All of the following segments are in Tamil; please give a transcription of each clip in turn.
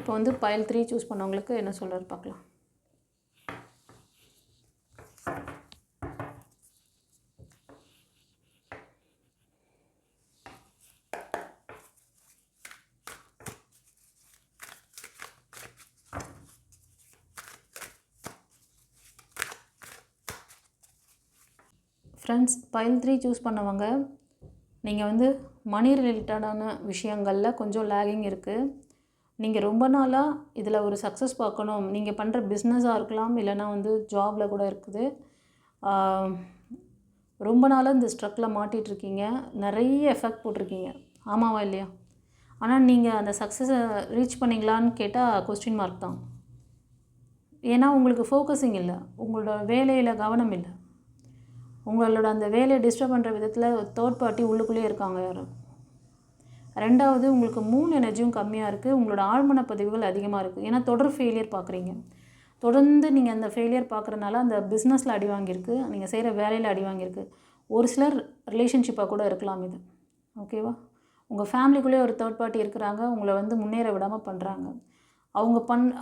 இப்போ வந்து பைல் 3 சூஸ் பண்ணவங்களுக்கு என்ன சொல்கிறாரு பார்க்கலாம். ஃப்ரெண்ட்ஸ், பைல் 3 சூஸ் பண்ணவங்க நீங்கள் வந்து மணி ரிலேட்டடான விஷயங்களில் கொஞ்சம் லேகிங் இருக்குது. நீங்கள் ரொம்ப நாளாக இதில் ஒரு சக்ஸஸ் பார்க்கணும். நீங்கள் பண்ணுற பிஸ்னஸாக இருக்கலாம், இல்லைனா வந்து ஜாபில் கூட இருக்குது. ரொம்ப நாளாக இந்த ஸ்ட்ரக்கில் மாட்டிகிட்ருக்கீங்க. நிறைய எஃபெக்ட் போட்டிருக்கீங்க. ஆமாவா இல்லையா? ஆனால் நீங்கள் அந்த சக்ஸஸை ரீச் பண்ணிங்களான்னு கேட்டால் கொஸ்டின் மார்க் தான். ஏன்னா உங்களுக்கு ஃபோக்கஸிங் இல்லை, உங்களோட வேலையில் கவனம் இல்லை. உங்களோட அந்த வேலையை டிஸ்டர்ப் பண்ணுற விதத்தில் தேர்ட் பார்ட்டி உள்ளுக்குள்ளேயே இருக்காங்க யாரும். ரெண்டாவது, உங்களுக்கு மூன் எனர்ஜியும் கம்மியாக இருக்குது. உங்களோட ஆழ்மன பதிவுகள் அதிகமாக இருக்குது. ஏன்னா தொடர் ஃபெயிலியர் பார்க்குறீங்க. தொடர்ந்து நீங்கள் அந்த ஃபெயிலியர் பார்க்குறதுனால அந்த பிஸ்னஸில் அடி வாங்கியிருக்கு, நீங்கள் செய்கிற வேலையில் அடி வாங்கியிருக்கு. ஒரு சிலர் ரிலேஷன்ஷிப்பாக கூட இருக்கலாம் இது. ஓகேவா? உங்கள் ஃபேமிலிக்குள்ளேயே ஒரு தேர்ட் பார்ட்டி இருக்கிறாங்க, உங்களை வந்து முன்னேற விடாமல் பண்ணுறாங்க.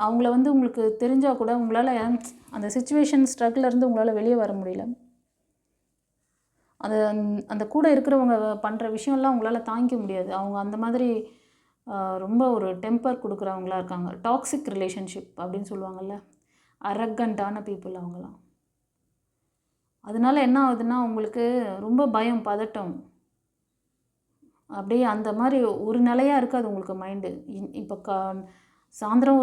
அவங்கள வந்து உங்களுக்கு தெரிஞ்சால் கூட உங்களால் அந்த சிச்சுவேஷன் ஸ்ட்ரகிள்லேருந்து உங்களால் வெளியே வர முடியல. அந்த கூட இருக்கிறவங்க பண்ணுற விஷயம்லாம் உங்களால் தாங்கிக்க முடியாது. அவங்க அந்த மாதிரி ரொம்ப ஒரு டெம்பர் கொடுக்குறவங்களா இருக்காங்க. டாக்ஸிக் ரிலேஷன்ஷிப் அப்படின்னு சொல்லுவாங்கள்ல, அரகண்ட்டான பீப்புள் அவங்களாம். அதனால என்ன ஆகுதுன்னா, உங்களுக்கு ரொம்ப பயம், பதட்டம், அப்படியே அந்த மாதிரி ஒரு நிலையாக இருக்காது உங்களுக்கு மைண்டு. இப்போ சாயந்தரம்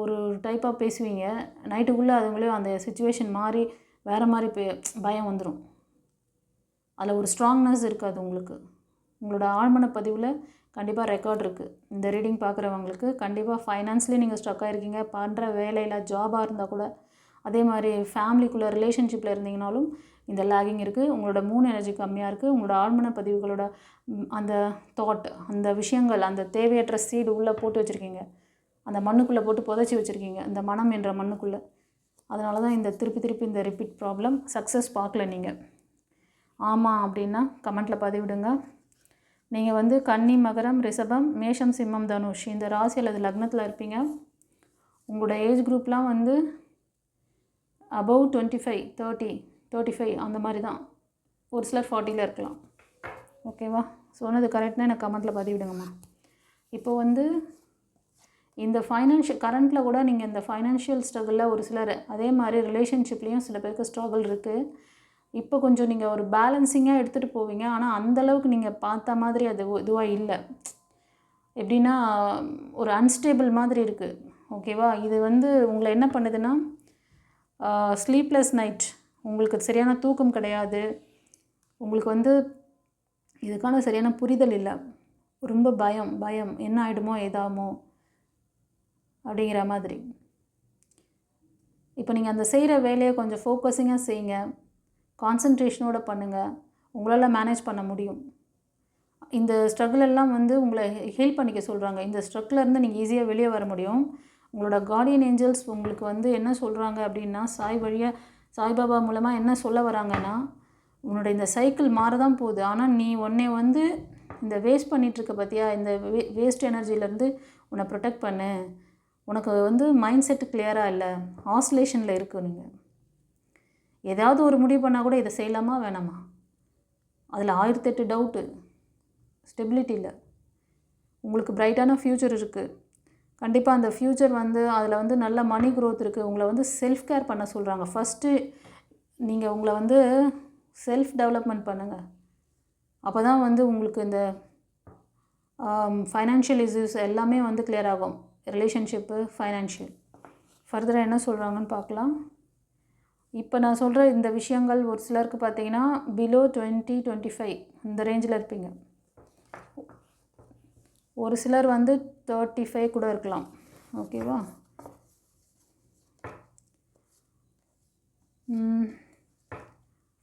ஒரு டைப்பாக பேசுவீங்க, நைட்டுக்குள்ளே அதுங்களே அந்த சிச்சுவேஷன் மாறி வேறு மாதிரி பயம் வந்துடும். அதில் ஒரு ஸ்ட்ராங்னஸ் இருக்காது உங்களுக்கு. உங்களோட ஆழ்மன பதிவில் கண்டிப்பாக ரெக்கார்ட் இருக்குது. இந்த ரீடிங் பார்க்குறவங்களுக்கு கண்டிப்பாக ஃபைனான்ஸ்லேயே நீங்கள் ஸ்ட்ரக் ஆகிருக்கீங்க. பண்ணுற வேலையில் ஜாபாக இருந்தால் கூட, அதே மாதிரி ஃபேமிலிக்குள்ளே ரிலேஷன்ஷிப்பில் இருந்தீங்கனாலும் இந்த லேகிங் இருக்குது. உங்களோட மூன் எனர்ஜி கம்மியாக இருக்குது. உங்களோட ஆழ்மன பதிவுகளோட அந்த தாட், அந்த விஷயங்கள், அந்த தேவையற்ற சீடு உள்ளே போட்டு வச்சுருக்கீங்க. அந்த மண்ணுக்குள்ளே போட்டு புதைச்சி வச்சுருக்கீங்க, இந்த மனம் என்ற மண்ணுக்குள்ளே. அதனால தான் இந்த திருப்பி இந்த ரிப்பீட் ப்ராப்ளம். சக்ஸஸ் பார்க்கல நீங்கள். ஆமாம் அப்படின்னா கமெண்ட்டில் பதிவிடுங்க. நீங்கள் வந்து கன்னி, மகரம், ரிஷபம், மேஷம், சிம்மம், தனுஷ் இந்த ராசி அல்லது லக்னத்தில் இருப்பீங்க. உங்களோட ஏஜ் குரூப்லாம் வந்து அபவ் 25, 30, 35 அந்த மாதிரி தான். ஒரு சிலர் 40ல் இருக்கலாம். ஓகேவா? சொன்னது கரெக்ட்னா எனக்கு கமெண்ட்டில் பதிவிடுங்கம்மா. இப்போ வந்து இந்த கரண்ட்டில் கூட நீங்கள் இந்த ஃபைனான்ஷியல் ஸ்ட்ரகிளில் ஒரு சிலர், அதே மாதிரி ரிலேஷன்ஷிப்லேயும் சில பேருக்கு ஸ்ட்ரகிள் இருக்குது. இப்போ கொஞ்சம் நீங்கள் ஒரு பேலன்சிங்காக எடுத்துகிட்டு போவீங்க. ஆனால் அந்தளவுக்கு நீங்கள் பார்த்த மாதிரி அது இதுவாக இல்லை. எப்படின்னா ஒரு அன்ஸ்டேபிள் மாதிரி இருக்குது. ஓகேவா? இது வந்து உங்களை என்ன பண்ணுதுன்னா, ஸ்லீப்லெஸ் நைட், உங்களுக்கு சரியான தூக்கம் கிடையாது. உங்களுக்கு வந்து இதுக்கான சரியான புரிதல் இல்லை. ரொம்ப பயம் என்ன ஆகிடுமோ ஏதாமோ அப்படிங்கிற மாதிரி. இப்போ நீங்கள் அந்த செய்கிற வேலையை கொஞ்சம் ஃபோக்கஸிங்காக செய்யுங்க, கான்சன்ட்ரேஷனோடு பண்ணுங்கள். உங்களால் மேனேஜ் பண்ண முடியும். இந்த ஸ்ட்ரகிள் எல்லாம் வந்து உங்களை ஹெல்ப் பண்ணிக்க சொல்கிறாங்க. இந்த ஸ்ட்ரகிள்லேருந்து நீங்கள் ஈஸியாக வெளியே வர முடியும். உங்களோட கார்டியன் ஏஞ்சல்ஸ் உங்களுக்கு வந்து என்ன சொல்கிறாங்க அப்படின்னா, சாய்பாபா மூலமாக என்ன சொல்ல வராங்கன்னா, உன்னோட இந்த சைக்கிள் மாறதான் போகுது. ஆனால் நீ உன்னை வந்து இந்த வேஸ்ட் பண்ணிகிட்ருக்க பார்த்தியா, இந்த வேஸ்ட் எனர்ஜிலேருந்து உன்னை ப்ரொடெக்ட் பண்ணு. உனக்கு வந்து மைண்ட் செட்டு கிளியராக இல்லை, ஆசிலேஷனில் இருக்குது. நீங்கள் ஏதாவது ஒரு முடிவு பண்ணால் கூட இதை செய்யலாமா வேணாமா, அதில் 1008 டவுட்டு, ஸ்டெபிலிட்டி இல்லை. உங்களுக்கு பிரைட்டான ஃப்யூச்சர் இருக்குது. கண்டிப்பாக அந்த ஃப்யூச்சர் வந்து அதில் வந்து நல்ல மணி க்ரோத் இருக்குது. உங்களை வந்து செல்ஃப் கேர் பண்ண சொல்கிறாங்க. ஃபஸ்ட்டு நீங்கள் உங்களை வந்து செல்ஃப் டெவலப்மெண்ட் பண்ணுங்கள். அப்போ தான் வந்து உங்களுக்கு இந்த ஃபைனான்ஷியல் இஷ்யூஸ் எல்லாமே வந்து கிளியர் ஆகும். Relationship, financial. ஃபர்தராக என்ன சொல்கிறாங்கன்னு பார்க்கலாம். இப்போ நான் சொல்கிற இந்த விஷயங்கள் ஒரு சிலருக்கு பார்த்தீங்கன்னா பிலோ 20, 25 இந்த ரேஞ்சில் இருப்பீங்க. ஒரு சிலர் வந்து 35 கூட இருக்கலாம். ஓகேவா?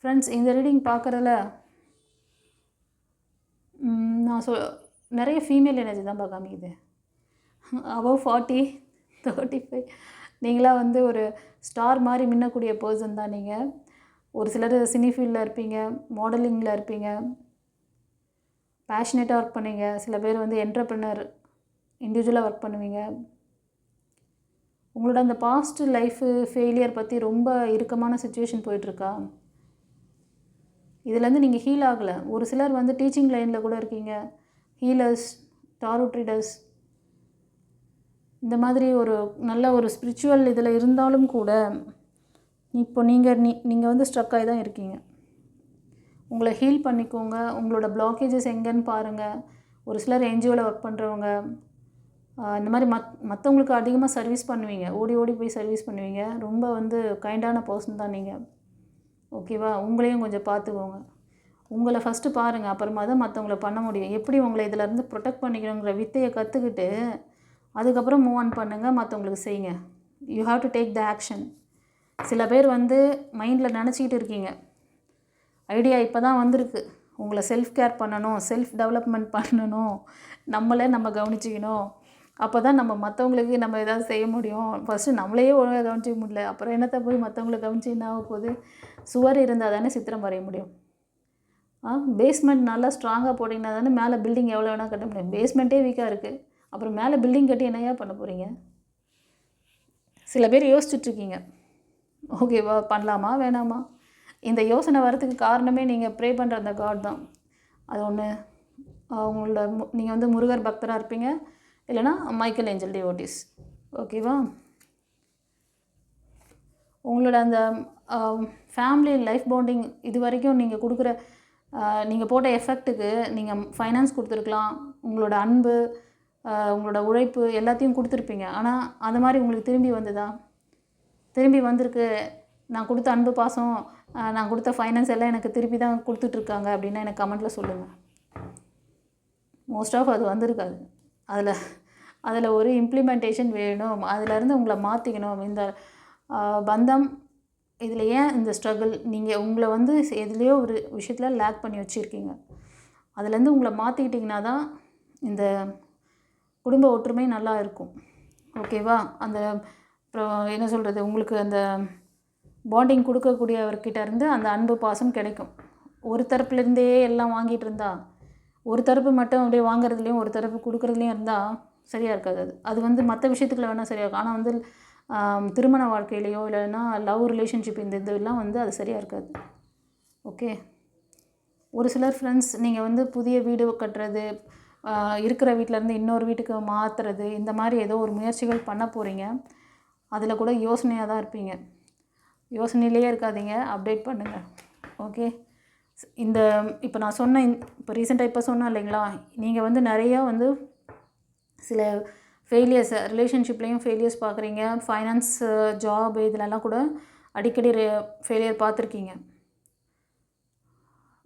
ஃப்ரெண்ட்ஸ், இந்த ரீடிங் பார்க்குறதுல நான் நிறைய ஃபீமேல் எனர்ஜி தான் காமிக்குது. அபவ் 40, 35 நீங்களாம் வந்து ஒரு ஸ்டார் மாதிரி மின்னக்கூடிய பர்சன் தான் நீங்கள். ஒரு சிலர் சினி ஃபீல்டில் இருப்பீங்க, மாடலிங்கில் இருப்பீங்க, பேஷனேட்டாக ஒர்க் பண்ணுவீங்க. சில பேர் வந்து என்டர்ப்ரனர், இண்டிவிஜுவலாக ஒர்க் பண்ணுவீங்க. உங்களோட அந்த பாஸ்ட் லைஃபு ஃபெயிலியர் பற்றி ரொம்ப இறுக்கமான சுச்சுவேஷன் போயிட்டுருக்கா? இதுலேருந்து நீங்கள் ஹீல் ஆகலை. ஒரு சிலர் வந்து டீச்சிங் லைனில் கூட இருக்கீங்க, ஹீலர்ஸ், டாரோட் ரீடர்ஸ், இந்த மாதிரி ஒரு நல்ல ஒரு ஸ்பிரிச்சுவல் இதில் இருந்தாலும் கூட இப்போ நீங்கள் வந்து ஸ்ட்ரக் ஆகி தான் இருக்கீங்க. உங்களை ஹீல் பண்ணிக்கோங்க. உங்களோட பிளாக்கேஜஸ் எங்கேன்னு பாருங்கள். ஒரு சிலர் என்ஜிஓவில் ஒர்க் பண்ணுறவங்க இந்த மாதிரி மற்றவங்களுக்கு அதிகமாக சர்வீஸ் பண்ணுவீங்க, ஓடி ஓடி போய் சர்வீஸ் பண்ணுவீங்க. ரொம்ப வந்து கைண்டான பர்சன் தான் நீங்கள். ஓகேவா? உங்களையும் கொஞ்சம் பார்த்துக்கோங்க. உங்களை ஃபஸ்ட்டு பாருங்கள், அப்புறமா தான் மற்றவங்கள பண்ண முடியும். எப்படி உங்களை இதிலேருந்து ப்ரொடெக்ட் பண்ணிக்கணுங்கிற வித்தையை கற்றுக்கிட்டு அதுக்கப்புறம் மூவ் ஆன் பண்ணுங்கள், மற்றவங்களுக்கு செய்யுங்க. You have to take the action. சில பேர் வந்து மைண்டில் நினச்சிக்கிட்டு இருக்கீங்க, ஐடியா இப்போ தான் வந்திருக்கு, உங்களை செல்ஃப் கேர் பண்ணணும், செல்ஃப் டெவலப்மெண்ட் பண்ணணும், நம்மளே நம்ம கவனிச்சிக்கணும், அப்போ தான் நம்ம மற்றவங்களுக்கு நம்ம ஏதாவது செய்ய முடியும். ஃபஸ்ட்டு நம்மளையே ஒழுங்காக கவனிச்சிக்க முடியல, அப்புறம் என்னத்தை போய் மற்றவங்களை கவனிச்சு என்ன ஆக போகுது? சுவர் இருந்தால் தானே சித்திரம் வரைய முடியும். பேஸ்மெண்ட் நல்லா ஸ்ட்ராங்காக போட்டிங்கன்னா தானே மேலே பில்டிங் எவ்வளோ வேணால் கட்ட முடியும். பேஸ்மெண்ட்டே வீக்காக இருக்குது, அப்புறம் மேலே பில்டிங் கட்டி என்னையா பண்ண போகிறீங்க? சில பேர் யோசிச்சுட்ருக்கீங்க, ஓகேவா, பண்ணலாமா வேணாமா? இந்த யோசனை வரத்துக்கு காரணமே நீங்கள் ப்ரே பண்ணுற அந்த காட் தான். அது ஒன்று. அவங்களோட நீங்கள் வந்து முருகர் பக்தராக இருப்பீங்க, இல்லைனா மைக்கேல் ஏஞ்சல் டிவோட்டிஸ். ஓகேவா? உங்களோட அந்த ஃபேமிலி லைஃப் பாண்டிங் இது வரைக்கும் நீங்கள் கொடுக்குற நீங்கள் போட்ட எஃபெக்ட்டுக்கு நீங்கள் ஃபைனான்ஸ் கொடுத்துருக்கலாம், உங்களோட அன்பு, உங்களோட உழைப்பு எல்லாத்தையும் கொடுத்துருப்பீங்க. ஆனால் அது மாதிரி உங்களுக்கு திரும்பி வந்ததா? திரும்பி வந்திருக்கு, நான் கொடுத்த அன்பு பாசம், நான் கொடுத்த ஃபைனான்ஸ் எல்லாம் எனக்கு திருப்பி தான் கொடுத்துட்ருக்காங்க அப்படின்னா எனக்கு கமெண்ட்டில் சொல்லுங்கள். மோஸ்ட் ஆஃப் அது வந்திருக்காது. அதில் ஒரு இம்ப்ளிமெண்டேஷன் வேணும். அதிலேருந்து உங்களை மாற்றிக்கணும். இந்த பந்தம் இதில் ஏன் இந்த ஸ்ட்ரகிள்? நீங்கள் உங்களை வந்து எதுலேயோ ஒரு விஷயத்தில் லேக் பண்ணி வச்சுருக்கீங்க. அதுலேருந்து உங்களை மாற்றிக்கிட்டிங்கன்னா தான் இந்த குடும்ப ஒற்றுமை நல்லா இருக்கும். ஓகேவா? அந்த அப்புறம் என்ன சொல்கிறது, உங்களுக்கு அந்த பாண்டிங் கொடுக்கக்கூடியவர்கிட்ட இருந்து அந்த அன்பு பாசம் கிடைக்கும். ஒரு தரப்புலேருந்தே எல்லாம் வாங்கிட்டு இருந்தால், ஒரு தரப்பு மட்டும் அப்படியே வாங்குறதுலேயும் ஒரு தரப்பு கொடுக்குறதுலேயும் இருந்தால் சரியாக இருக்காது. அது வந்து மற்ற விஷயத்துக்குள்ள வேணால் சரியாக இருக்கும். ஆனால் வந்து திருமண வாழ்க்கையிலையோ இல்லைன்னா லவ் ரிலேஷன்ஷிப் இந்த இதெல்லாம் வந்து அது சரியாக இருக்காது. ஓகே. ஒரு சிலர் ஃப்ரெண்ட்ஸ் நீங்கள் வந்து புதிய வீடு கட்டுறது, இருக்கிற வீட்டிலேருந்து இன்னொரு வீட்டுக்கு மாற்றுறது, இந்த மாதிரி ஏதோ ஒரு முயற்சிகள் பண்ண போகிறீங்க. அதில் கூட யோசனையாக தான் இருப்பீங்க. யோசனையிலேயே இருக்காதீங்க, அப்டேட் பண்ணுங்கள். ஓகே. இப்போ நான் சொன்ன இப்போ ரீசெண்டாக இப்போ சொன்னேன் இல்லைங்களா, நீங்கள் வந்து நிறையா வந்து சில ஃபெயிலியர்ஸ் ரிலேஷன்ஷிப்லேயும் ஃபெயிலியர்ஸ் பார்க்குறீங்க, ஃபைனான்ஸ், ஜாப் இதிலெல்லாம் கூட அடிக்கடி ஃபெயிலியர் பார்த்துருக்கீங்க.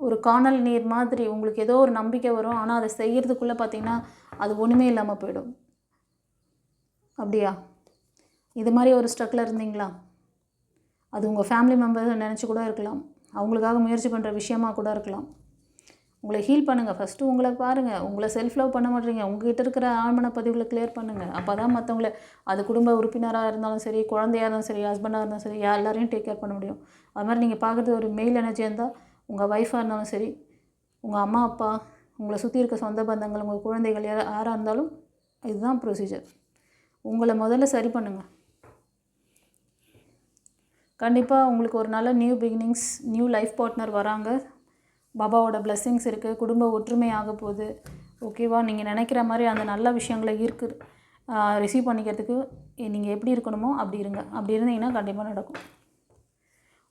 ஒரு காணல் நீர் மாதிரி உங்களுக்கு ஏதோ ஒரு நம்பிக்கை வரும், ஆனால் அதை செய்கிறதுக்குள்ளே பார்த்திங்கன்னா அது ஒன்றுமே இல்லாமல் போயிடும். அப்படியா? இது மாதிரி ஒரு ஸ்ட்ரக்கில் இருந்தீங்களா? அது உங்கள் ஃபேமிலி மெம்பர்ஸ் நினச்சி கூட இருக்கலாம், அவங்களுக்காக முயற்சி பண்ணுற விஷயமாக கூட இருக்கலாம். உங்களை ஹீல் பண்ணுங்கள். ஃபஸ்ட்டு உங்களை பாருங்கள். உங்களை செல்ஃப் லவ் பண்ண மாட்டீங்க. உங்கள்கிட்ட இருக்கிற ஆழ்மன பதிவுகளை கிளியர் பண்ணுங்கள். அப்போ தான் மற்றவங்கள, அது குடும்ப உறுப்பினராக இருந்தாலும் சரி, குழந்தையாக இருந்தாலும் சரி, ஹஸ்பண்டாக இருந்தாலும் சரி, எல்லாரையும் டேக் கேர் பண்ண முடியும். அது மாதிரி நீங்கள் பார்க்குறது ஒரு மெயில் எனர்ஜியாக இருந்தால் உங்கள் ஒய்ஃபாக இருந்தாலும் சரி, உங்கள் அம்மா அப்பா, உங்களை சுற்றி இருக்க சொந்த பந்தங்கள், உங்கள் குழந்தைகள் யாராக இருந்தாலும் இதுதான் ப்ரொசீஜர். உங்களை முதல்ல சரி பண்ணுங்கள். கண்டிப்பாக உங்களுக்கு ஒரு நல்ல new beginnings, new life partner வராங்க. பாபாவோட பிளெஸ்ஸிங்ஸ் இருக்குது. குடும்ப ஒற்றுமை ஆக போகுது. ஓகேவா? நீங்கள் நினைக்கிற மாதிரி அந்த நல்ல விஷயங்களை ரிசீவ் பண்ணிக்கிறதுக்கு நீங்கள் எப்படி இருக்கணுமோ அப்படி இருங்க. அப்படி இருந்தீங்கன்னா கண்டிப்பாக நடக்கும்.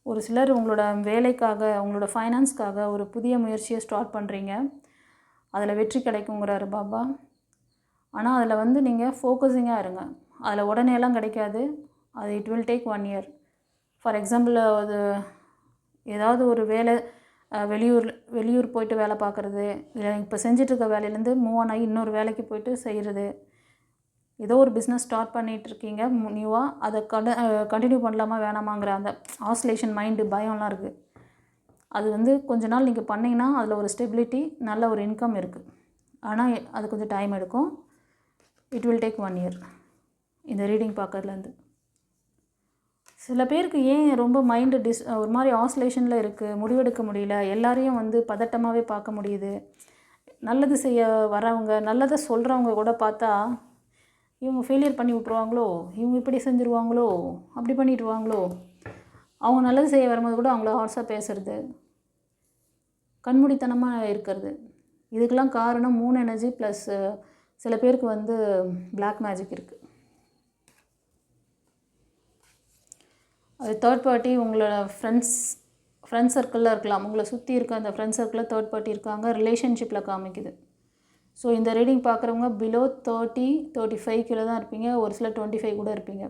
ஒரு சிலர் உங்களோட வேலைக்காக, உங்களோட ஃபைனான்ஸ்க்காக ஒரு புதிய முயற்சியை ஸ்டார்ட் பண்ணுறீங்க. அதில் வெற்றி கிடைக்குங்கிறாரு பாபா. ஆனால் அதில் வந்து நீங்கள் ஃபோக்கஸிங்காக இருங்க. அதில் உடனேலாம் கிடைக்காது. அது it will take 1 year. For example, அது ஏதாவது ஒரு வேலை, வெளியூர் போயிட்டு வேலை பார்க்குறது, இல்லை இப்போ செஞ்சிட்ருக்க வேலையிலேருந்து மூவ் ஆன் ஆகி இன்னொரு வேலைக்கு போயிட்டு செய்கிறது, ஏதோ ஒரு பிஸ்னஸ் ஸ்டார்ட் பண்ணிகிட்ருக்கீங்க நியூவாக, அதை கண்டினியூ பண்ணலாமா வேணாமாங்கிற அந்த ஆஸ்லேஷன் மைண்டு பயம்லாம் இருக்குது. அது வந்து கொஞ்ச நாள் நீங்கள் பண்ணிங்கன்னா அதில் ஒரு ஸ்டெபிலிட்டி, நல்ல ஒரு இன்கம் இருக்குது. ஆனால் அது கொஞ்சம் டைம் எடுக்கும். இட் வில் டேக் 1 year இந்த ரீடிங் பார்க்கறதுலேருந்து. சில பேருக்கு ஏன் ரொம்ப மைண்டு ஒரு மாதிரி ஆஸ்லேஷனில் இருக்குது, முடிவெடுக்க முடியல, எல்லாரையும் வந்து பதட்டமாகவே பார்க்க முடியுது. நல்லது செய்ய வரவங்க, நல்லதை சொல்கிறவங்க கூட பார்த்தா இவங்க ஃபெயிலியர் பண்ணி விட்ருவாங்களோ, இவங்க இப்படி செஞ்சுருவாங்களோ, அப்படி பண்ணிடுவாங்களோ, அவங்க நல்லது செய்ய வரும்போது கூட அவங்கள ஹார்ஸாக பேசுறது, கண்மூடித்தனமாக இருக்கிறது. இதுக்கெல்லாம் காரணம் மூன் எனர்ஜி ப்ளஸ் சில பேருக்கு வந்து பிளாக் மேஜிக் இருக்குது. அது தேர்ட் பார்ட்டி உங்களோட ஃப்ரெண்ட்ஸ் சர்க்கிளில் இருக்கலாம். உங்களை சுற்றி இருக்க அந்த ஃப்ரெண்ட்ஸ் சர்க்கிளில் தேர்ட் பார்ட்டி இருக்காங்க, ரிலேஷன்ஷிப்பில் காமிக்குது. ஸோ இந்த ரீடிங் பார்க்குறவங்க பிலோ 30-35 கிலோ தான் இருப்பீங்க, ஒரு சில 25 கூட இருப்பீங்க.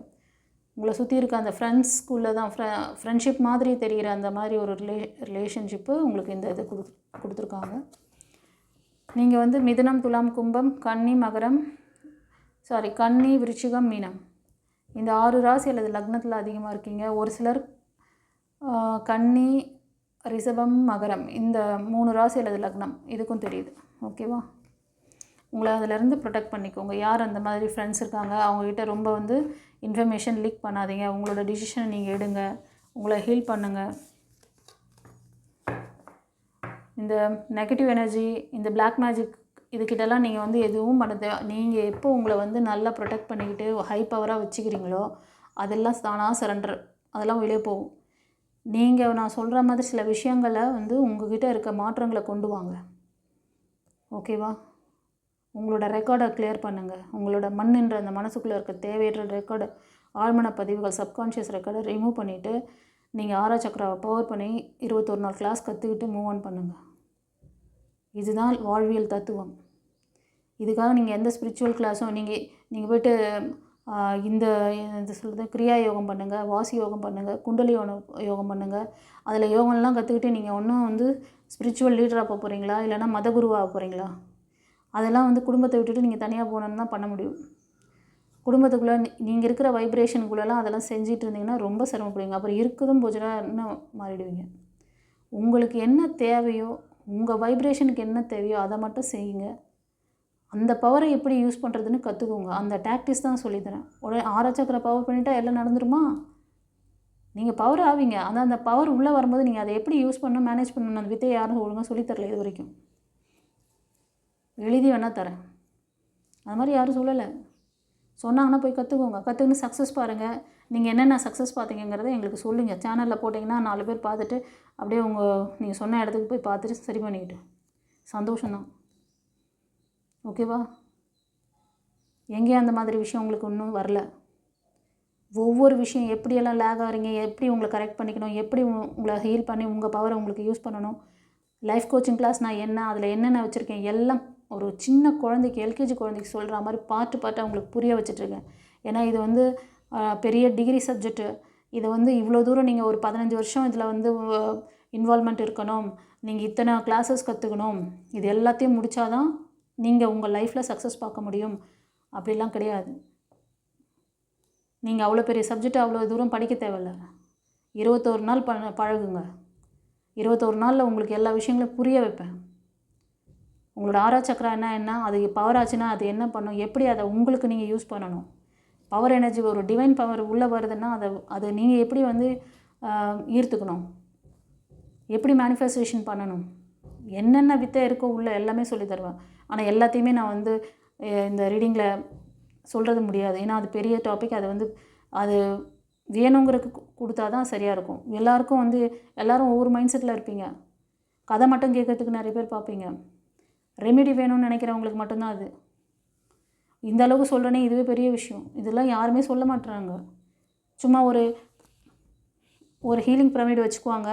உங்களை சுற்றி இருக்க அந்த ஃப்ரெண்ட்ஸ்குள்ளே தான் ஃப்ரெண்ட்ஷிப் மாதிரி தெரிகிற அந்த மாதிரி ஒரு ரிலேஷன்ஷிப்பு உங்களுக்கு இந்த இது கொடுத்துருக்காங்க. நீங்கள் வந்து மிதுனம், துலாம், கும்பம், கன்னி, விருச்சிகம், மீனம் இந்த 6 ராசி அல்லது லக்னத்தில் அதிகமாக இருக்கீங்க. ஒரு சிலர் கன்னி, ரிஷபம், மகரம் இந்த 3 ராசி அல்லது லக்னம் இதுக்கும் தெரியுது. ஓகேவா? உங்களை அதிலேருந்து ப்ரொடெக்ட் பண்ணிக்கோங்க. யார் அந்த மாதிரி ஃப்ரெண்ட்ஸ் இருக்காங்க அவங்கக்கிட்ட ரொம்ப வந்து இன்ஃபர்மேஷன் லீக் பண்ணாதீங்க. உங்களோட டிசிஷனை நீங்கள் எடுங்க, உங்களை ஹீல் பண்ணுங்கள். இந்த நெகட்டிவ் எனர்ஜி, இந்த பிளாக் மேஜிக் இதுக்கிட்டலாம் நீங்கள் வந்து எதுவும் பண்ண நீங்கள் எப்போ உங்களை வந்து நல்லா ப்ரொடெக்ட் பண்ணிக்கிட்டு ஹை பவராக வச்சுக்கிறீங்களோ அதெல்லாம் தானாக சரண்டர், அதெல்லாம் வெளியே போகும். நீங்கள் நான் சொல்கிற மாதிரி சில விஷயங்களை வந்து உங்கள்கிட்ட இருக்க மாற்றங்களை கொண்டு வாங்க. ஓகேவா? உங்களோட ரெக்கார்டை கிளியர் பண்ணுங்கள். உங்களோட மண்ணுன்ற அந்த மனசுக்குள்ளே இருக்க தேவையற்ற ரெக்கார்டு, ஆழ்மன பதிவுகள், சப்கான்ஷியஸ் ரெக்கார்டை ரிமூவ் பண்ணிவிட்டு நீங்கள் 6 சக்கராவை பவர் பண்ணி 21 நாள் கிளாஸ் கற்றுக்கிட்டு மூவ் ஆன் பண்ணுங்கள். இதுதான் வாழ்வியல் தத்துவம். இதுக்காக நீங்கள் எந்த ஸ்பிரிச்சுவல் கிளாஸும் நீங்கள் போய்ட்டு இந்த சொல்கிறது கிரியா யோகம் பண்ணுங்கள், வாசி யோகம் பண்ணுங்கள், குண்டலி யோகம் பண்ணுங்கள். அதில் யோகம்லாம் கற்றுக்கிட்டு நீங்கள் ஒன்றும் வந்து ஸ்பிரிச்சுவல் லீடராக போக போகிறீங்களா, இல்லைனா மத குருவாக போகிறீங்களா? அதெல்லாம் வந்து குடும்பத்தை விட்டுட்டு நீங்கள் தனியாக போகணுன்னு தான் பண்ண முடியும். குடும்பத்துக்குள்ளே நீங்கள் இருக்கிற வைப்ரேஷனுக்குள்ளெல்லாம் அதெல்லாம் செஞ்சிட்டு இருந்தீங்கன்னா ரொம்ப சிரமப்படுவீங்க. அப்புறம் இருக்குதும் போச்சுன்னா இன்னும் மாறிடுவீங்க. உங்களுக்கு என்ன தேவையோ, உங்கள் வைப்ரேஷனுக்கு என்ன தேவையோ அதை மட்டும் செய்யுங்க. அந்த பவரை எப்படி யூஸ் பண்ணுறதுன்னு கற்றுக்கோங்க. அந்த டாக்டிக்ஸ் தான் சொல்லித்தரேன். உடனே 6 சக்கர பவர் பண்ணிட்டா எல்லாம் நடந்துருமா? நீங்கள் பவர் ஆவீங்க. ஆனால் அந்த பவர் உள்ளே வரும்போது நீங்கள் அதை எப்படி யூஸ் பண்ணணும், மேனேஜ் பண்ணணும் அந்த வித்தையை யாரும் ஒழுங்காக சொல்லித்தரல இது வரைக்கும். எழுதி வேணால் தரேன், அது மாதிரி யாரும் சொல்லலை. சொன்னாங்கன்னா போய் கற்றுக்கோங்க. கற்றுக்கின்னு சக்ஸஸ் பாருங்கள். நீங்கள் என்னென்ன சக்ஸஸ் பார்த்தீங்கிறத எங்களுக்கு சொல்லுங்கள். சேனலில் போட்டிங்கன்னா 4 பேர் பார்த்துட்டு அப்படியே நீங்கள் சொன்ன இடத்துக்கு போய் பார்த்துட்டு சரி பண்ணிக்கிட்டு சந்தோஷம்தான். ஓகேவா? எங்கேயும் அந்த மாதிரி விஷயம் உங்களுக்கு இன்னும் வரல. ஒவ்வொரு விஷயம் எப்படியெல்லாம் லேக் ஆகிறீங்க, எப்படி உங்களை கரெக்ட் பண்ணிக்கணும், எப்படி உங்களை ஹீல் பண்ணி உங்கள் பவரை உங்களுக்கு யூஸ் பண்ணணும், லைஃப் கோச்சிங் கிளாஸ் நான் என்ன, அதில் என்னென்ன வச்சுருக்கேன் எல்லாம் ஒரு சின்ன குழந்தைக்கு, எல்கேஜி குழந்தைக்கு சொல்கிற மாதிரி பார்ட்டு உங்களுக்கு புரிய வச்சுட்ருக்கேன். ஏன்னா இது வந்து பெரிய டிகிரி சப்ஜெக்ட்டு. இதை வந்து இவ்வளோ தூரம் நீங்கள் ஒரு 15 வருஷம் இதில் வந்து இன்வால்மெண்ட் இருக்கணும், நீங்கள் இத்தனை கிளாஸஸ் கற்றுக்கணும், இது எல்லாத்தையும் முடித்தாதான் நீங்கள் உங்கள் லைஃப்பில் சக்ஸஸ் பார்க்க முடியும் அப்படிலாம் கிடையாது. நீங்கள் அவ்வளோ பெரிய சப்ஜெக்ட் அவ்வளோ தூரம் படிக்க தேவையில்ல. 21 நாள் பழகுங்க. 21 நாளில் உங்களுக்கு எல்லா விஷயங்களும் புரிய வைப்பேன். உங்களோட 6 சக்கரா என்ன அது பவர் ஆச்சுன்னா அது என்ன பண்ணும், எப்படி அதை உங்களுக்கு நீங்கள் யூஸ் பண்ணணும். பவர் எனர்ஜி ஒரு டிவைன் பவர் உள்ளே வருதுன்னா அதை நீங்கள் எப்படி வந்து ஈர்த்துக்கணும், எப்படி மேனிஃபெஸ்டேஷன் பண்ணணும், என்னென்ன வித்தை இருக்கோ உள்ளே எல்லாமே சொல்லி தருவேன். ஆனால் எல்லாத்தையுமே நான் வந்து இந்த ரீடிங்கில் சொல்கிறது முடியாது. ஏன்னா அது பெரிய டாபிக். அது வேணுங்கிறதுக்கு கொடுத்தா தான் சரியாக இருக்கும். எல்லாருக்கும் வந்து எல்லோரும் ஒவ்வொரு மைண்ட் செட்டில் இருப்பீங்க. கதை மட்டும் கேட்கறதுக்கு நிறைய பேர் பார்ப்பீங்க. ரெமெடி வேணும்னு நினைக்கிறவங்களுக்கு மட்டும்தான் அது. இந்த அளவுக்கு சொல்கிறேனே இதுவே பெரிய விஷயம். இதெல்லாம் யாருமே சொல்ல மாட்டுறாங்க. சும்மா ஒரு ஹீலிங் பிரமிட் வச்சுக்குவாங்க.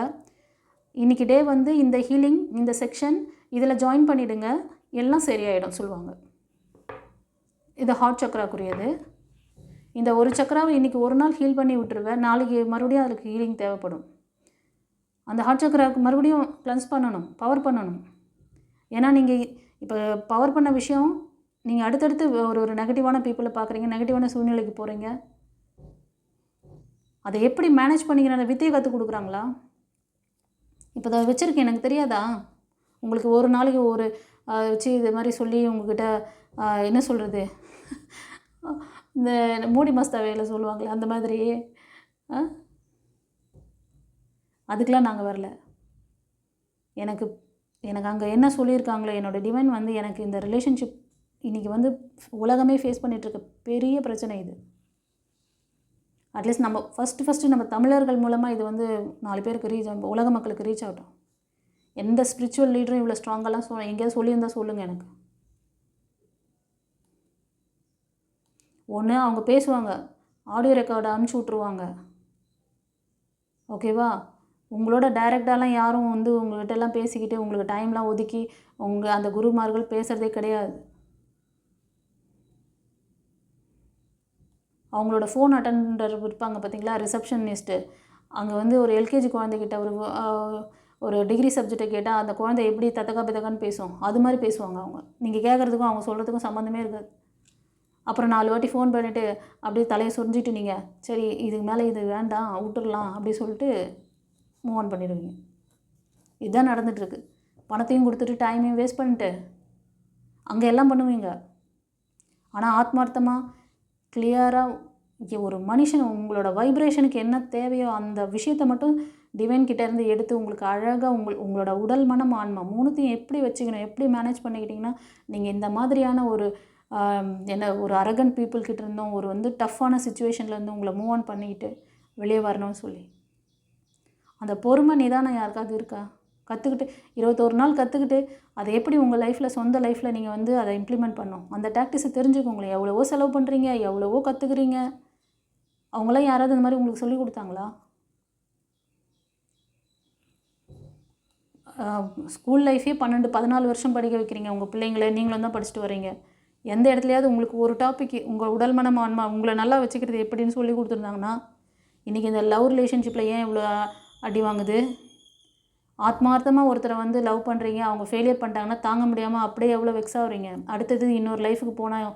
இன்றைக்கி டே வந்து இந்த ஹீலிங், இந்த செக்ஷன் இதில் ஜாயின் பண்ணிவிடுங்க, எல்லாம் சரியாயிடும் சொல்லுவாங்க. இது ஹார்ட் சக்கராக்குரியது. இந்த ஒரு சக்கராவை இன்றைக்கி ஒரு நாள் ஹீல் பண்ணி விட்டுருவேன், நாளைக்கு மறுபடியும் அதுக்கு ஹீலிங் தேவைப்படும். அந்த ஹார்ட் சக்கராவுக்கு மறுபடியும் கிளென்ஸ் பண்ணணும், பவர் பண்ணணும். ஏன்னா நீங்கள் இப்போ பவர் பண்ண விஷயம் நீங்கள் அடுத்தடுத்து ஒரு நெகட்டிவான பீப்புளை பார்க்குறீங்க, நெகட்டிவான சூழ்நிலைக்கு போகிறீங்க. அதை எப்படி மேனேஜ் பண்ணிக்கிற அந்த வித்தையை கற்றுக் கொடுக்குறாங்களா? இப்போ அதை வச்சுருக்கேன், எனக்கு தெரியாதா? உங்களுக்கு ஒரு நாளைக்கு ஒரு வச்சு இது மாதிரி சொல்லி உங்கள்கிட்ட என்ன சொல்கிறது, இந்த மூடி மஸ்தாவையில் சொல்லுவாங்களே அந்த மாதிரி அதுக்கெலாம் நாங்கள் வரல. எனக்கு அங்கே என்ன சொல்லியிருக்காங்களோ என்னோடய டிவைன் வந்து எனக்கு இந்த ரிலேஷன்ஷிப் இன்றைக்கி வந்து உலகமே ஃபேஸ் பண்ணிகிட்ருக்க பெரிய பிரச்சனை இது. அட்லீஸ்ட் நம்ம ஃபஸ்ட்டு நம்ம தமிழர்கள் மூலமாக இது வந்து 4 பேருக்கு உலக மக்களுக்கு ரீச் ஆகட்டும். எந்த ஸ்பிரிச்சுவல் லீடரும் இவ்வளோ ஸ்ட்ராங்கெல்லாம் எங்கேயாவது சொல்லியிருந்தால் சொல்லுங்கள் எனக்கு. ஒன்று அவங்க பேசுவாங்க, ஆடியோ ரெக்கார்டை அனுப்பிச்சி விட்ருவாங்க, ஓகேவா? உங்களோட டைரெக்டாலாம் யாரும் வந்து உங்கள்கிட்டலாம் பேசிக்கிட்டு உங்களுக்கு டைம்லாம் ஒதுக்கி அந்த குருமார்கள் பேசுகிறதே கிடையாது. அவங்களோட ஃபோன் அட்டெண்டர் இருப்பாங்க பார்த்தீங்களா, ரிசப்ஷனிஸ்ட்டு. அங்கே வந்து ஒரு எல்கேஜி குழந்தைகிட்ட ஒரு டிகிரி சப்ஜெக்டை கேட்டால் அந்த குழந்தை எப்படி தத்தக்கா பித்தக்கான்னு பேசும், அது மாதிரி பேசுவாங்க அவங்க. நீங்கள் கேட்குறதுக்கும் அவங்க சொல்கிறதுக்கும் சம்மந்தமே இருக்காது. அப்புறம் 4 வாட்டி ஃபோன் பண்ணிவிட்டு அப்படியே தலையை சொரிஞ்சிட்டு நீங்கள் சரி இதுக்கு மேலே இது வேண்டாம் விட்டுடலாம் அப்படி சொல்லிட்டு மூவ் ஆன் பண்ணிடுவீங்க. இதுதான் நடந்துகிட்ருக்கு. பணத்தையும் கொடுத்துட்டு டைமையும் வேஸ்ட் பண்ணிட்டு அங்கே எல்லாம் பண்ணுவீங்க. ஆனால் ஆத்மார்த்தமாக கிளியராக ஒரு மனுஷன் உங்களோட வைப்ரேஷனுக்கு என்ன தேவையோ அந்த விஷயத்தை மட்டும் டிவைன் கிட்டேருந்து எடுத்து உங்களுக்கு அழகாக உங்களோட உடல் மனம் ஆன்மா 3த்தையும் எப்படி வச்சுக்கணும், எப்படி மேனேஜ் பண்ணிக்கிட்டிங்கன்னா நீங்கள் இந்த மாதிரியான ஒரு ஒரு அரகன் பீப்புள்கிட்ட இருந்தோம் ஒரு வந்து டஃப்பான சுச்சுவேஷனில் இருந்து உங்களை மூவ் ஆன் பண்ணிக்கிட்டு வெளியே வரணும்னு சொல்லி அந்த பொறுமை நிதானம் யாருக்காவது இருக்கா? கற்றுக்கிட்டு 21 நாள் கற்றுக்கிட்டு அதை எப்படி உங்கள் லைஃப்பில் சொந்த லைஃப்பில் நீங்கள் வந்து அதை இம்ப்ளிமெண்ட் பண்ணணும். அந்த டாக்டிஸை தெரிஞ்சுக்கோங்களேன். எவ்வளவோ செலவு பண்ணுறீங்க, எவ்வளவோ கற்றுக்குறீங்க. அவங்களாம் யாராவது இந்த மாதிரி உங்களுக்கு சொல்லி கொடுத்தாங்களா? ஸ்கூல் லைஃபே 12-14 வருஷம் படிக்க வைக்கிறீங்க உங்கள் பிள்ளைங்கள, நீங்களும் தான் படிச்சுட்டு வரீங்க. எந்த இடத்துலையாவது உங்களுக்கு ஒரு டாபிக் உங்கள் உடல் மனம் ஆன்மா உங்களை நல்லா வச்சுக்கிறது எப்படின்னு சொல்லி கொடுத்துருந்தாங்கன்னா இன்றைக்கி இந்த லவ் ரிலேஷன்ஷிப்பில் ஏன் இவ்வளோ அடி வாங்குது? ஆத்மார்த்தமாக ஒருத்தரை வந்து லவ் பண்ணுறீங்க, அவங்க ஃபெயிலியர் பண்ணிட்டாங்கன்னா தாங்க முடியாமல் அப்படியே எவ்வளோ வெக்ஸ் ஆகுறீங்க. அடுத்தது இன்னொரு லைஃபுக்கு போனால்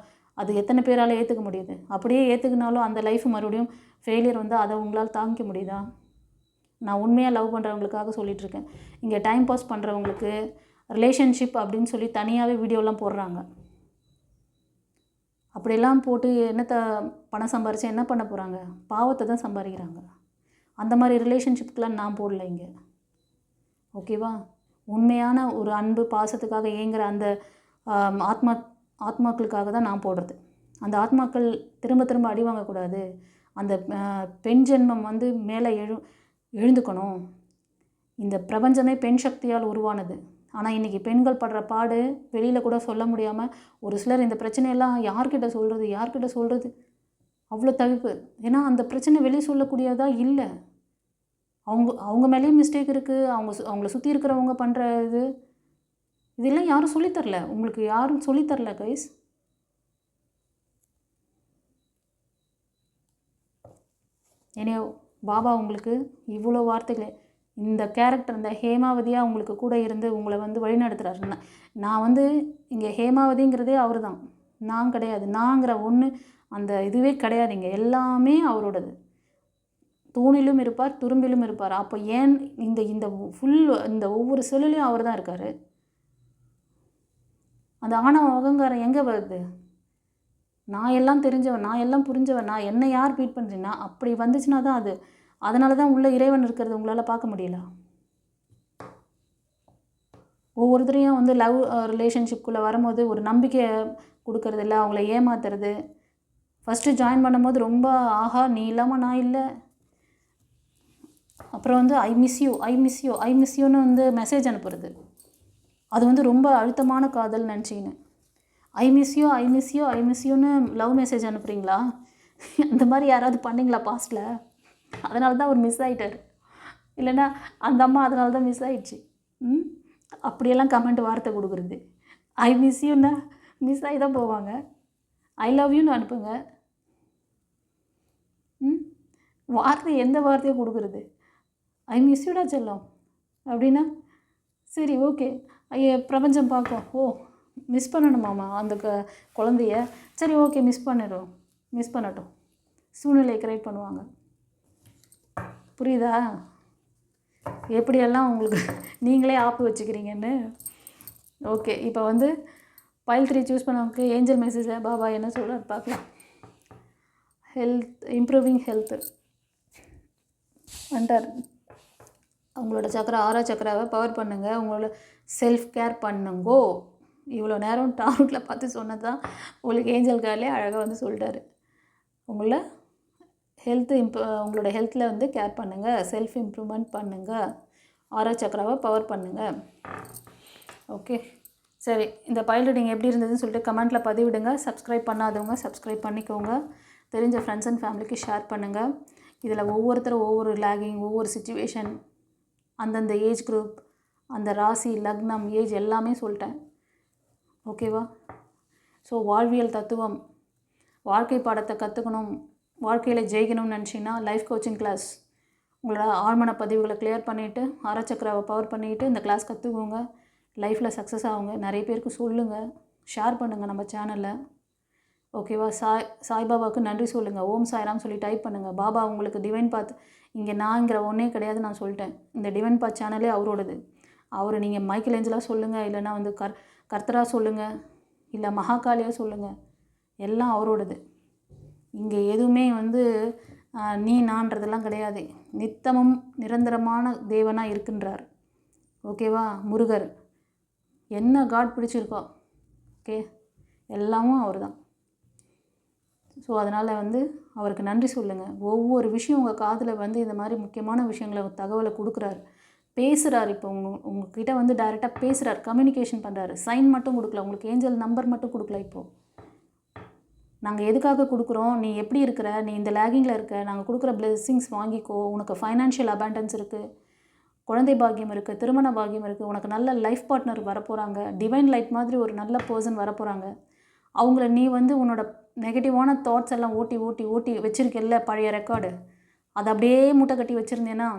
அது எத்தனை பேரால் ஏற்றுக்க முடியுது? அப்படியே ஏற்றுக்கினாலும் அந்த லைஃப் மறுபடியும் ஃபெயிலியர் வந்து அதை உங்களால் தாங்கிக்க முடியுதா? நான் உண்மையாக லவ் பண்ணுறவங்களுக்காக சொல்லிகிட்ருக்கேன். இங்கே டைம் பாஸ் பண்ணுறவங்களுக்கு ரிலேஷன்ஷிப் அப்படின்னு சொல்லி தனியாகவே வீடியோலாம் போடுறாங்க. அப்படியெல்லாம் போட்டு பணம் சம்பாரித்து என்ன பண்ண போகிறாங்க? பாவத்தை தான் சம்பாதிக்கிறாங்க. அந்த மாதிரி ரிலேஷன்ஷிப்புக்கெலாம் நான் போடல இங்கே, ஓகேவா? உண்மையான ஒரு அன்பு பாசத்துக்காக ஏங்குற அந்த ஆத்மாக்களுக்காக தான் நான் போடுறது. அந்த ஆத்மாக்கள் திரும்ப திரும்ப அடி வாங்கக்கூடாது. அந்த பெண் ஜென்மம் வந்து மேலே எழுந்துக்கணும். இந்த பிரபஞ்சமே பெண் சக்தியால் உருவானது. ஆனால் இன்றைக்கி பெண்கள் படுற பாடு வெளியில் கூட சொல்ல முடியாமல் ஒரு சிலர் இந்த பிரச்சனையெல்லாம் யார்கிட்ட சொல்கிறது அவ்வளோ தவிப்பு. ஏன்னா அந்த பிரச்சனை வெளியே சொல்லக்கூடியதாக இல்லை. அவங்க மேலேயும் மிஸ்டேக் இருக்குது. அவங்கள சுற்றி இருக்கிறவங்க பண்ணுற இதெல்லாம் யாரும் சொல்லித்தரல. உங்களுக்கு யாரும் சொல்லித்தரல கைஸ். ஏன்னா பாபா உங்களுக்கு இவ்வளோ வார்த்தைகளே இந்த கேரக்டர் இந்த ஹேமாவதியாக உங்களுக்கு கூட இருந்து உங்களை வந்து வழிநடத்துகிறாரு. நான் வந்து இங்கே ஹேமாவதிங்கிறதே அவர் தான், நான் கிடையாது. நாங்கிற ஒன்று அந்த இதுவே கிடையாது. இங்கே எல்லாமே அவரோடது. தூணிலும் இருப்பார், துரும்பிலும் இருப்பார். அப்போ ஏன் இந்த இந்த ஒவ்வொரு செல்லுலையும் அவர் தான் இருக்கார். அந்த ஆணவ அகங்காரம் எங்கே வருது? நான் எல்லாம் தெரிஞ்சவன், நான் எல்லாம் புரிஞ்சவன், நான் என்னை யார் பீட் பண்ணுறேன்னா அப்படி வந்துச்சுன்னா தான் அது. அதனால தான் உள்ள இறைவன் இருக்கிறது உங்களால் பார்க்க முடியல. ஒவ்வொருத்தரையும் வந்து லவ் ரிலேஷன்ஷிப்குள்ளே வரும்போது ஒரு நம்பிக்கையை கொடுக்கறது இல்லை, அவங்கள ஏமாத்துறது. ஃபஸ்ட்டு ஜாயின் பண்ணும்போது ரொம்ப ஆஹா நீ இல்லாமல் நான் இல்லை, அப்புறம் வந்து ஐ மிஸ் யூன்னு வந்து மெசேஜ் அனுப்புறது. அது வந்து ரொம்ப அழுத்தமான காதல் நினச்சிக்கின்னு ஐ மிஸ் யூன்னு லவ் மெசேஜ் அனுப்புகிறீங்களா? அந்த மாதிரி யாராவது பண்ணிங்களா பாஸ்ட்டில்? அதனால தான் அவர் மிஸ் ஆகிட்டார். இல்லைன்னா அந்த அம்மா அதனால தான் மிஸ் ஆகிடுச்சு. அப்படியெல்லாம் கமெண்ட் வார்த்தை கொடுக்குறது. ஐ மிஸ் யூன்னா மிஸ் ஆகி தான் போவாங்க. ஐ லவ் யூன்னு அனுப்புங்க. வார்த்தை எந்த வார்த்தையும் கொடுக்குறது? ஐ மிஸ் யூடா செல்லம் அப்படின்னா சரி ஓகே. பிரபஞ்சம் பார்க்கும், ஓ மிஸ் பண்ணணுமாம்மா அந்த குழந்தைய, சரி ஓகே மிஸ் பண்ணட்டும், சூழ்நிலையை கிரியேட் பண்ணுவாங்க. புரியுதா எப்படியெல்லாம் உங்களுக்கு நீங்களே ஆப்பு வச்சுக்கிறீங்கன்னு? ஓகே, இப்போ வந்து பைல் 3 சூஸ் பண்ணவங்களுக்கு ஏஞ்சல் மெசேஜில் பாபா என்ன சொல்கிறார் பார்க்கலாம். இம்ப்ரூவிங் ஹெல்த்து வந்துட்டார். அவங்களோட சக்கரா 6 சக்கராவை பவர் பண்ணுங்கள், உங்களோட செல்ஃப் கேர் பண்ணுங்கோ. இவ்வளோ நேரம் டார்கெட்டில் பார்த்து சொன்னது தான் உங்களுக்கு ஏஞ்சல் கார்டிலே அழகாக வந்து சொல்லிட்டாரு. உங்களோட உங்களோட ஹெல்த்தில் வந்து கேர் பண்ணுங்கள், செல்ஃப் இம்ப்ரூவ்மெண்ட் பண்ணுங்கள், ஆரா சக்கராவை பவர் பண்ணுங்கள். ஓகே, சரி. இந்த பைல் ரீடிங் எப்படி இருந்ததுன்னு சொல்லிட்டு கமெண்ட்டில் பதிவிடுங்க. சப்ஸ்கிரைப் பண்ணாதவங்க சப்ஸ்கிரைப் பண்ணிக்கோங்க. தெரிஞ்ச ஃப்ரெண்ட்ஸ் அண்ட் ஃபேமிலிக்கு ஷேர் பண்ணுங்கள். இதில் ஒவ்வொருத்தரும் ஒவ்வொரு லேகிங், ஒவ்வொரு சிச்சுவேஷன், அந்தந்த ஏஜ் குரூப், அந்த ராசி, லக்னம், ஏஜ் எல்லாமே சொல்லிட்டேன். ஓகேவா? ஸோ வாழ்வியல் தத்துவம், வாழ்க்கை பாடத்தை கற்றுக்கணும், வாழ்க்கையில் ஜெயிக்கணும்னு நினச்சிங்கன்னா லைஃப் கோச்சிங் கிளாஸ், உங்களோட ஆழ்மன பதிவுகளை கிளியர் பண்ணிவிட்டு ஆரச்சக்கராவை பவர் பண்ணிவிட்டு இந்த கிளாஸ் கற்றுக்கோங்க. லைஃப்பில் சக்ஸஸ் ஆகுங்க. நிறைய பேருக்கு சொல்லுங்கள், ஷேர் பண்ணுங்கள் நம்ம சேனலில். ஓகேவா? சாய்பாபாவுக்கு நன்றி சொல்லுங்கள். ஓம் சாய்ராம் சொல்லி டைப் பண்ணுங்கள். பாபா உங்களுக்கு டிவைன் பாத், இங்கே நான்கிற ஒன்றே கிடையாது, நான் சொல்லிட்டேன். இந்த டிவைன் பாத் சேனலே அவரோடது. அவர் நீங்கள் மைக்கேல் ஏஞ்சலாக சொல்லுங்கள், இல்லைனா வந்து கர்த்தரா சொல்லுங்கள், இல்லை மகாகாலியாக சொல்லுங்கள், எல்லாம் அவரோடது. இங்கே எதுவுமே வந்து நீ நான்றதெல்லாம் கிடையாது. நித்தமும் நிரந்தரமான தேவனாக இருக்கின்றார். ஓகேவா? முருகர் என்ன காட் பிடிச்சிருக்கோ, ஓகே, எல்லாமும் அவர் தான். ஸோ அதனால் வந்து அவருக்கு நன்றி சொல்லுங்கள். ஒவ்வொரு விஷயம் உங்கள் காதில் வந்து இந்த மாதிரி முக்கியமான விஷயங்களை தகவலை கொடுக்குறாரு, பேசுகிறார். இப்போ உங்ககிட்ட வந்து டைரெக்டாக பேசுகிறார், கம்யூனிகேஷன் பண்ணுறாரு. சைன் மட்டும் கொடுக்கல, உங்களுக்கு ஏஞ்சல் நம்பர் மட்டும் கொடுக்கல. இப்போது நாங்கள் எதுக்காக கொடுக்குறோம், நீ எப்படி இருக்கிற, நீ இந்த லேகிங்கில் இருக்க, நாங்கள் கொடுக்குற பிளெஸ்ஸிங்ஸ் வாங்கிக்கோ, உனக்கு ஃபைனான்ஷியல் அபேண்டன்ஸ் இருக்குது, குழந்தை பாக்கியம் இருக்குது, திருமண பாக்கியம் இருக்குது, உனக்கு நல்ல லைஃப் பார்ட்னர் வரப்போகிறாங்க, டிவைன் லைட் மாதிரி ஒரு நல்ல பர்சன் வரப்போகிறாங்க. அவங்கள நீ வந்து உன்னோட நெகட்டிவான தாட்ஸ் எல்லாம் ஓட்டி ஓட்டி ஓட்டி வச்சுருக்கல, பழைய ரெக்கார்டு, அதை அப்படியே மூட்டை கட்டி வச்சுருந்தேன்னா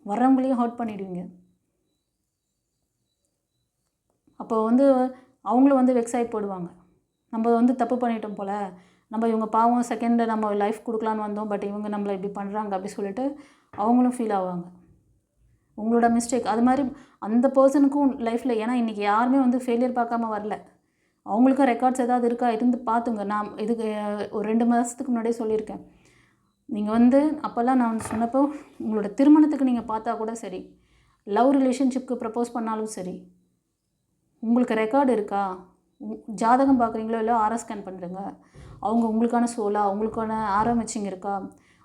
வர்றவங்களையும் ஹர்ட் பண்ணிவிடுவீங்க. அப்போ வந்து அவங்களும் வந்து வெக்ஸ் ஆகி போடுவாங்க. நம்ம வந்து தப்பு பண்ணிட்டோம் போல், நம்ம இவங்க பாவம் செகண்டு நம்ம லைஃப் கொடுக்கலான்னு வந்தோம், பட் இவங்க நம்மளை இப்படி பண்ணுறாங்க அப்படி சொல்லிட்டு அவங்களும் ஃபீல் ஆவாங்க. உங்களோட மிஸ்டேக் அது மாதிரி அந்த பர்சனுக்கும் லைஃப்பில், ஏன்னா இன்றைக்கி யாருமே வந்து ஃபெயிலியர் பார்க்காம வரல. அவங்களுக்கும் ரெக்கார்ட்ஸ் ஏதாவது இருக்கா இருந்து பார்த்துங்க. நான் இதுக்கு ஒரு 2 மாதத்துக்கு முன்னாடியே சொல்லியிருக்கேன். நீங்கள் வந்து அப்போல்லாம் நான் சொன்னப்போ உங்களோட திருமணத்துக்கு நீங்கள் பார்த்தா கூட சரி, லவ் ரிலேஷன்ஷிப்க்கு ப்ரப்போஸ் பண்ணாலும் சரி, உங்களுக்கு ரெக்கார்டு இருக்கா, ஜாதகம் பார்க்குறீங்களோ இல்லை ஆர்எஸ் ஸ்கேன் பண்ணுறங்க, அவங்க உங்களுக்கான சோலா, உங்களுக்கான ஆரம்பிச்சிங்க இருக்கா,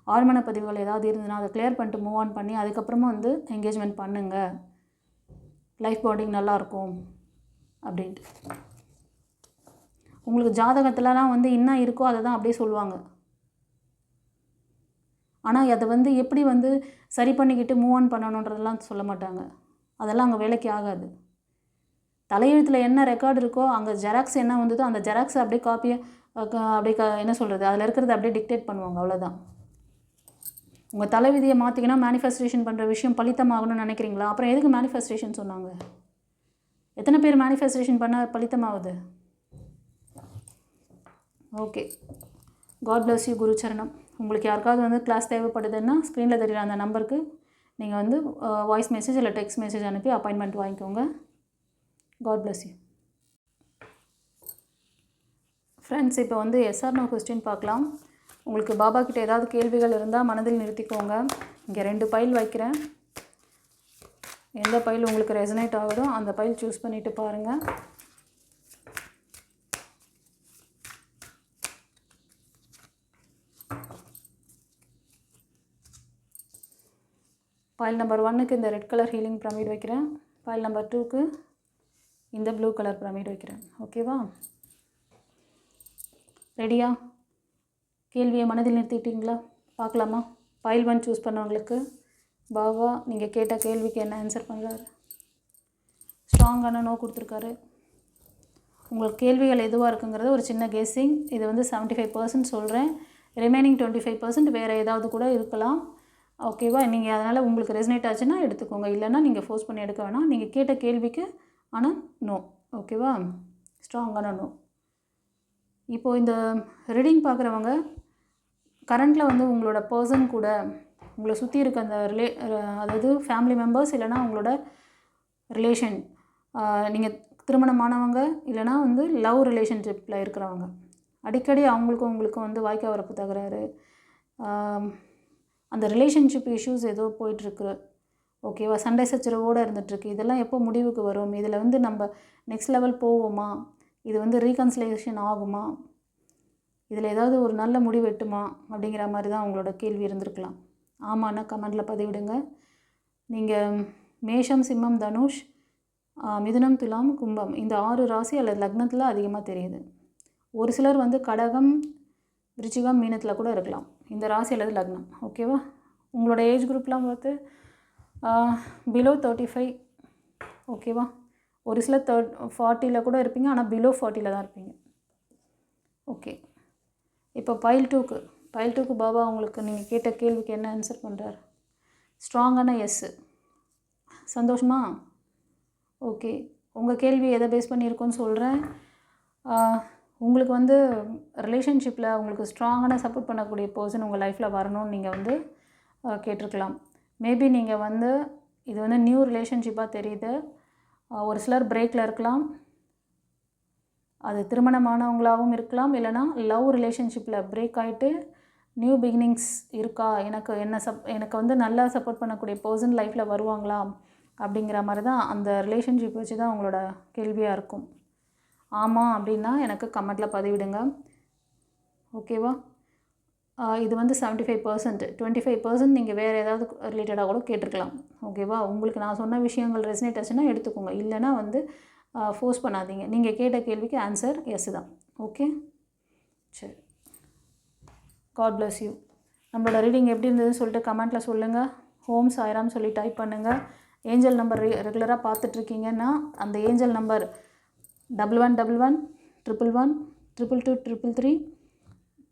ஆழ்மன பதிவுகள் ஏதாவது இருந்ததுன்னா அதை கிளியர் பண்ணிட்டு மூவ் ஆன் பண்ணி அதுக்கப்புறமா வந்து என்கேஜ்மெண்ட் பண்ணுங்கள், லைஃப் பாண்டிங் நல்லாயிருக்கும் அப்படின்ட்டு. உங்களுக்கு ஜாதகத்துலலாம் வந்து என்ன இருக்கோ அதை தான் அப்படியே சொல்லுவாங்க. ஆனால் அதை வந்து எப்படி வந்து சரி பண்ணிக்கிட்டு மூவ் ஆன் பண்ணணுன்றதெல்லாம் சொல்ல மாட்டாங்க. அதெல்லாம் அங்கே வேலைக்கு ஆகாது. தலையெழுத்தில் என்ன ரெக்கார்டு இருக்கோ, அங்கே ஜெராக்ஸ் என்ன வந்ததோ அந்த ஜெராக்ஸை அப்படியே காப்பியை அப்படியே என்ன சொல்கிறது, அதில் இருக்கிறத அப்படியே டிக்டேட் பண்ணுவாங்க, அவ்வளோதான். உங்கள் தலைவிதியை மாற்றிக்கினா மேனிஃபெஸ்டேஷன் பண்ணுற விஷயம் பலித்தமாகணும்னு நினைக்கிறீங்களா? அப்புறம் எதுக்கு மேனிஃபெஸ்டேஷன் சொன்னாங்க? எத்தனை பேர் மேனிஃபெஸ்டேஷன் பண்ணால் பலித்தமாகுது? Okay, God bless you. குரு சரணம். உங்களுக்கு யாருக்காவது வந்து கிளாஸ் தேவைப்படுதுன்னா ஸ்க்ரீனில் தெரியுற அந்த நம்பருக்கு நீங்கள் வந்து வாய்ஸ் மெசேஜ் இல்லை டெக்ஸ்ட் மெசேஜ் அனுப்பி அப்பாயின்மெண்ட் வாங்கிக்கோங்க. God bless you. ஃப்ரெண்ட்ஸ், இப்போ வந்து எஸ்ஆர் நோ கொஸ்டின் பார்க்கலாம். உங்களுக்கு பாபா கிட்ட ஏதாவது கேள்விகள் இருந்தால் மனதில் நிறுத்திக்கோங்க. இங்கே 2 பைல் வைக்கிறேன். எந்த பைல் உங்களுக்கு ரெசனேட் ஆகுதோ அந்த பைல் சூஸ் பண்ணிவிட்டு பாருங்கள். பைல் நம்பர் 1க்கு இந்த ரெட் கலர் ஹீலிங் பிரமிட் வைக்கிறேன். பைல் நம்பர் 2க்கு இந்த ப்ளூ கலர் பிரமிட் வைக்கிறேன். ஓகேவா? ரெடியா? கேள்வியை மனதில் நிறுத்திட்டீங்களா? பார்க்கலாமா? பைல் 1 சூஸ் பண்ணவங்களுக்கு பாபா நீங்கள் கேட்ட கேள்விக்கு என்ன ஆன்சர் பண்ணுறாரு? ஸ்ட்ராங்கான நோ கொடுத்துருக்காரு. உங்களுக்கு கேள்விகள் எதுவாக இருக்குங்கிறத ஒரு சின்ன கெஸ்ஸிங். இது வந்து 75% சொல்கிறேன். ரிமைனிங் 25% வேறு ஏதாவது கூட இருக்கலாம். ஓகேவா? நீங்கள் அதனால் உங்களுக்கு ரெசனேட் ஆச்சுன்னா எடுத்துக்கோங்க, இல்லைன்னா நீங்கள் ஃபோர்ஸ் பண்ணி எடுக்க வேணாம். நீங்கள் கேட்ட கேள்விக்கு ஆனால் நோ. ஓகேவா? ஸ்ட்ராங்கான நோ. இப்போது இந்த ரீடிங் பார்க்குறவங்க கரண்ட்டில் வந்து உங்களோட பர்சன் கூட உங்களை சுற்றி இருக்க அந்த அதாவது ஃபேமிலி மெம்பர்ஸ் இல்லைனா உங்களோட ரிலேஷன், நீங்கள் திருமணமானவங்க இல்லைனா வந்து லவ் ரிலேஷன்ஷிப்பில் இருக்கிறவங்க, அடிக்கடி அவங்களுக்கும் உங்களுக்கும் வந்து வாய்க்கா வரப்பு தகராறு, அந்த ரிலேஷன்ஷிப் இஷ்யூஸ் ஏதோ போயிட்டுருக்கு. ஓகேவா? சண்டை சச்சரவோடு இருந்துகிட்ருக்கு. இதெல்லாம் எப்போ முடிவுக்கு வரும்? இதில் வந்து நம்ம நெக்ஸ்ட் லெவல் போவோமா? இது வந்து ரீகன்சிலேஷன் ஆகுமா? இதில் ஏதாவது ஒரு நல்ல முடிவு எட்டுமா? அப்படிங்கிற மாதிரி தான் உங்களோட கேள்வி இருந்திருக்கலாம். ஆமான்னா கமெண்டில் பதிவிடுங்க. நீங்கள் மேஷம், சிம்மம், தனுஷ், மிதுனம், துலாம், கும்பம் இந்த 6 ராசி அல்லது லக்னத்தில் அதிகமாக தெரியுது. ஒரு சிலர் வந்து கடகம், விருச்சிகம், மீனத்தில் கூட இருக்கலாம். இந்த ராசி அல்லது லக்னம். ஓகேவா? உங்களோட ஏஜ் குரூப்லாம் பார்த்து பிலோ 35. ஓகேவா? ஒரு சிலர் 40 கூட இருப்பீங்க. ஆனால் பிலோ 40 தான் இருப்பீங்க. ஓகே, இப்போ பைல் 2க்கு பாபா உங்களுக்கு நீங்கள் கேட்ட கேள்விக்கு என்ன ஆன்சர் பண்ணுறார்? ஸ்ட்ராங்கான எஸ்ஸு. சந்தோஷமா? ஓகே, உங்கள் கேள்வி எதை பேஸ் பண்ணியிருக்கோன்னு சொல்கிறேன். உங்களுக்கு வந்து ரிலேஷன்ஷிப்பில் உங்களுக்கு ஸ்ட்ராங்கான சப்போர்ட் பண்ணக்கூடிய பர்சன் உங்கள் லைஃப்பில் வரணும்னு நீங்கள் வந்து கேட்டிருக்கலாம். மேபி நீங்கள் வந்து இது வந்து நியூ ரிலேஷன்ஷிப்பாக தெரியுது. ஒரு சிலர் பிரேக்கில் இருக்கலாம். அது திருமணமானவங்களாகவும் இருக்கலாம். இல்லைனா லவ் ரிலேஷன்ஷிப்பில் பிரேக் ஆகிட்டு நியூ பிகினிங்ஸ் இருக்கா, எனக்கு வந்து நல்லா சப்போர்ட் பண்ணக்கூடிய பர்சன் லைஃப்பில் வருவாங்களா அப்படிங்கிற மாதிரி தான் அந்த ரிலேஷன்ஷிப் வச்சு தான் உங்களோட கேள்வியாக இருக்கும். ஆமாம் அப்படின்னா எனக்கு கமெண்ட்டில் பதிவிடுங்க. ஓகேவா? இது வந்து 75%. 25% நீங்கள் வேறு ஏதாவது ரிலேட்டடாக கூட கேட்டிருக்கலாம். ஓகேவா? உங்களுக்கு நான் சொன்ன விஷயங்கள் ரெசனேட் ஆச்சுன்னா எடுத்துக்கோங்க. இல்லைனா வந்து ஃபோர்ஸ் பண்ணாதீங்க. நீங்கள் கேட்ட கேள்விக்கு ஆன்சர் எஸ் தான். ஓகே, சரி. God bless you. நம்மளோட ரீடிங் எப்படி இருந்ததுன்னு சொல்லிட்டு கமெண்ட்டில் சொல்லுங்கள். ஹோம் சாய்ராம் சொல்லி டைப் பண்ணுங்கள். ஏஞ்சல் நம்பர் ரெகுலராக பார்த்துட்ருக்கீங்கன்னா அந்த ஏஞ்சல் நம்பர் 1111 111 222 333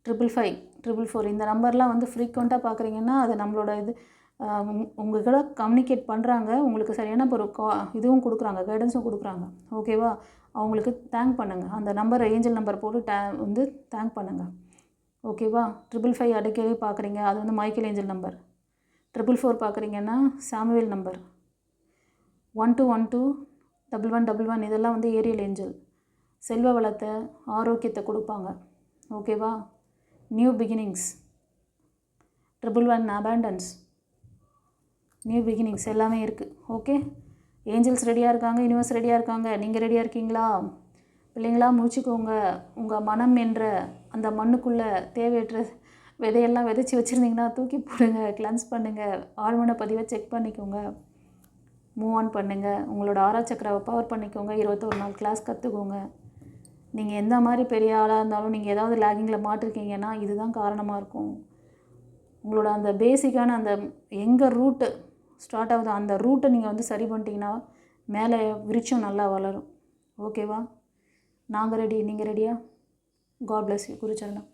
555 444 இந்த நம்பர்லாம் வந்து ஃப்ரீக்வெண்ட்டாக பார்க்குறீங்கன்னா அது நம்மளோட இது உங்கள் கூட கம்யூனிகேட் பண்ணுறாங்க. உங்களுக்கு சரியான ஒரு இதுவும் கொடுக்குறாங்க, கைடன்ஸும் கொடுக்குறாங்க. ஓகேவா? அவங்களுக்கு தேங்க் பண்ணுங்கள். அந்த நம்பர் ஏஞ்சல் நம்பர் போட்டு வந்து தேங்க் பண்ணுங்கள். ஓகேவா? 555 அடிக்கடி பார்க்குறீங்க, அது வந்து மைக்கேல் ஏஞ்சல் நம்பர். 444 பார்க்குறீங்கன்னா சாமுவேல் நம்பர். 1212 1111 இதெல்லாம் வந்து ஏரியல் ஏஞ்சல். செல்வ வளத்தை, ஆரோக்கியத்தை கொடுப்பாங்க. ஓகேவா? New beginnings. 111 abundance, new beginnings எல்லாமே இருக்குது. ஓகே, ஏஞ்சல்ஸ் ரெடியாக இருக்காங்க, யூனிவர்ஸ் ரெடியாக இருக்காங்க. நீங்கள் ரெடியாக இருக்கீங்களா? பிள்ளைங்களா முடிச்சுக்கோங்க. உங்கள் மனம் என்ற அந்த மண்ணுக்குள்ளே தேவையற்ற விதையெல்லாம் விதைச்சி வச்சுருந்தீங்கன்னா தூக்கி போடுங்க, கிளன்ஸ் பண்ணுங்கள், ஆழ்மன பதிவை செக் பண்ணிக்கோங்க, மூவ் ஆன் பண்ணுங்கள். உங்களோட ஆராய்ச்சக்கராவை பவர் பண்ணிக்கோங்க. 21 நாள் கிளாஸ் கற்றுக்கோங்க. நீங்கள் எந்த மாதிரி பெரிய ஆளாக இருந்தாலும் நீங்கள் ஏதாவது லேகிங்கில் மாட்டிருக்கீங்கன்னா இதுதான் காரணமாக இருக்கும். உங்களோட அந்த பேசிக்கான அந்த எங்கே ரூட்டு ஸ்டார்ட் ஆகுது அந்த ரூட்டை நீங்கள் வந்து சரி பண்ணிட்டீங்கன்னா மேலே விருட்சம் நல்லா வளரும். ஓகேவா? நாங்கள் ரெடி, நீங்கள் ரெடியா? God bless you. குருச்சரணம்.